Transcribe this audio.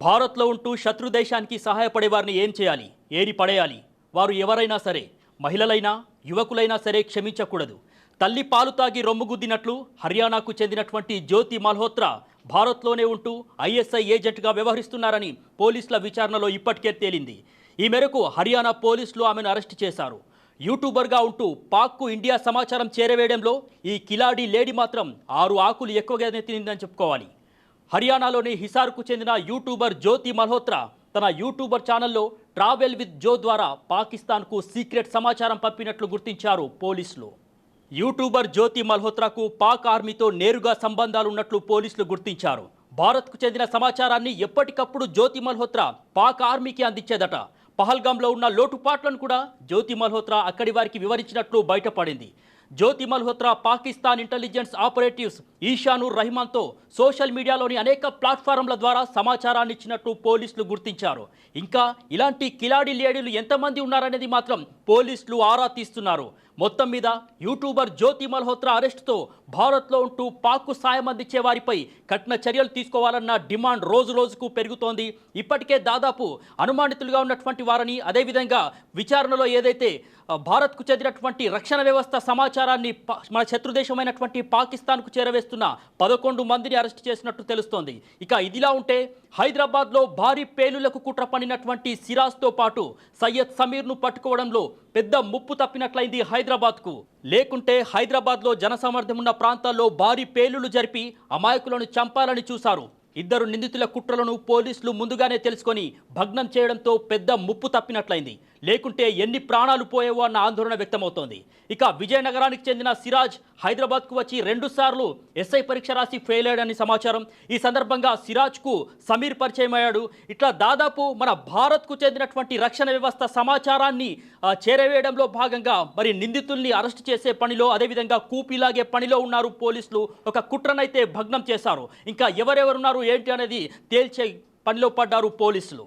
భారత్లో ఉంటూ శత్రు దేశానికి సహాయపడే వారిని ఏం చేయాలి, ఏరి పడేయాలి? వారు ఎవరైనా సరే, మహిళలైనా యువకులైనా సరే క్షమించకూడదు. తల్లి పాలు తాగి రొమ్ముగుద్దినట్లు హర్యానాకు చెందినటువంటి జ్యోతి మల్హోత్రా భారత్లోనే ఉంటూ ఐఎస్ఐ ఏజెంట్గా వ్యవహరిస్తున్నారని పోలీసుల విచారణలో ఇప్పటికే తేలింది. ఈ మేరకు హర్యానా పోలీసులు ఆమెను అరెస్ట్ చేశారు. యూట్యూబర్గా ఉంటూ పాక్కు ఇండియా సమాచారం చేరవేయడంలో ఈ కిలాడి లేడీ మాత్రం 6 ఆకులు ఎక్కువగానే తినిందని చెప్పుకోవాలి. హర్యానాలోని హిసార్కు చెందిన యూట్యూబర్ జ్యోతి మల్హోత్రా తన యూట్యూబర్ ఛానల్లో ట్రావెల్ విత్ జో ద్వారా పాకిస్తాన్కు సీక్రెట్ సమాచారం పంపినట్లు గుర్తించారు పోలీసులు. యూట్యూబర్ జ్యోతి మల్హోత్రాకు పాక్ ఆర్మీతో నేరుగా సంబంధాలు ఉన్నట్లు పోలీసులు గుర్తించారు. భారత్కు చెందిన సమాచారాన్ని ఎప్పటికప్పుడు జ్యోతి మల్హోత్రా పాక్ ఆర్మీకి అందించేదట. పహల్గాంలో ఉన్న లోటుపాట్లను కూడా జ్యోతి మల్హోత్రా అక్కడి వారికి వివరించినట్లు బయటపడింది. జ్యోతి మల్హోత్రా పాకిస్తాన్ ఇంటెలిజెన్స్ ఆపరేటివ్స్ ఈషానూర్ రహమాన్తో సోషల్ మీడియాలోని అనేక ప్లాట్ఫారంల ద్వారా సమాచారాన్ని ఇచ్చినట్టు పోలీసులు గుర్తించారు. ఇంకా ఇలాంటి కిలాడి లేడీలు ఎంతమంది ఉన్నారనేది మాత్రం పోలీసులు ఆరా తీస్తున్నారు. మొత్తం మీద యూట్యూబర్ జ్యోతి మల్హోత్రా అరెస్టుతో భారత్లో ఉంటూ పాక్కు సాయం అందించే వారిపై కఠిన చర్యలు తీసుకోవాలన్న డిమాండ్ రోజు రోజుకు పెరుగుతోంది. ఇప్పటికే దాదాపు అనుమానితులుగా ఉన్నటువంటి వారిని, అదేవిధంగా విచారణలో ఏదైతే భారత్కు చెందినటువంటి రక్షణ వ్యవస్థ సమాచారాన్ని మన శత్రుదేశమైనటువంటి పాకిస్తాన్కు చేరవేస్తున్న 11 మందిని అరెస్ట్ చేసినట్టు తెలుస్తోంది. ఇక ఇదిలా ఉంటే హైదరాబాద్లో భారీ పేలులకు కుట్ర పన్నినటువంటి సిరాజ్తో పాటు సయ్యద్ సమీర్ను పట్టుకోవడంలో పెద్ద ముప్పు తప్పినట్లయింది హైదరాబాద్కు. లేకుంటే హైదరాబాద్లో జనసమర్థం ఉన్న ప్రాంతాల్లో భారీ పేలులు జరిపి అమాయకులను చంపాలని చూశారు. 2 నిందితుల కుట్రలను పోలీసులు ముందుగానే తెలుసుకొని భగ్నం చేయడంతో పెద్ద ముప్పు తప్పినట్లయింది. లేకుంటే ఎన్ని ప్రాణాలు పోయేవో అన్న ఆందోళన వ్యక్తమవుతోంది. ఇక విజయనగరానికి చెందిన సిరాజ్ హైదరాబాద్కు వచ్చి 2 సార్లు ఎస్ఐ పరీక్ష రాసి ఫెయిల్ అయ్యాడని సమాచారం. ఈ సందర్భంగా సిరాజ్కు సమీర్ పరిచయం అయ్యాడు. ఇట్లా దాదాపు మన భారత్కు చెందినటువంటి రక్షణ వ్యవస్థ సమాచారాన్ని చేరవేయడంలో భాగంగా మరి నిందితుల్ని అరెస్ట్ చేసే పనిలో, అదేవిధంగా కూపీలాగే పనిలో ఉన్నారు పోలీసులు. ఒక కుట్రనైతే భగ్నం చేశారు. ఇంకా ఎవరెవరున్నారు ఏంటి అనేది తేల్చే పనిలో పడ్డారు పోలీసులు.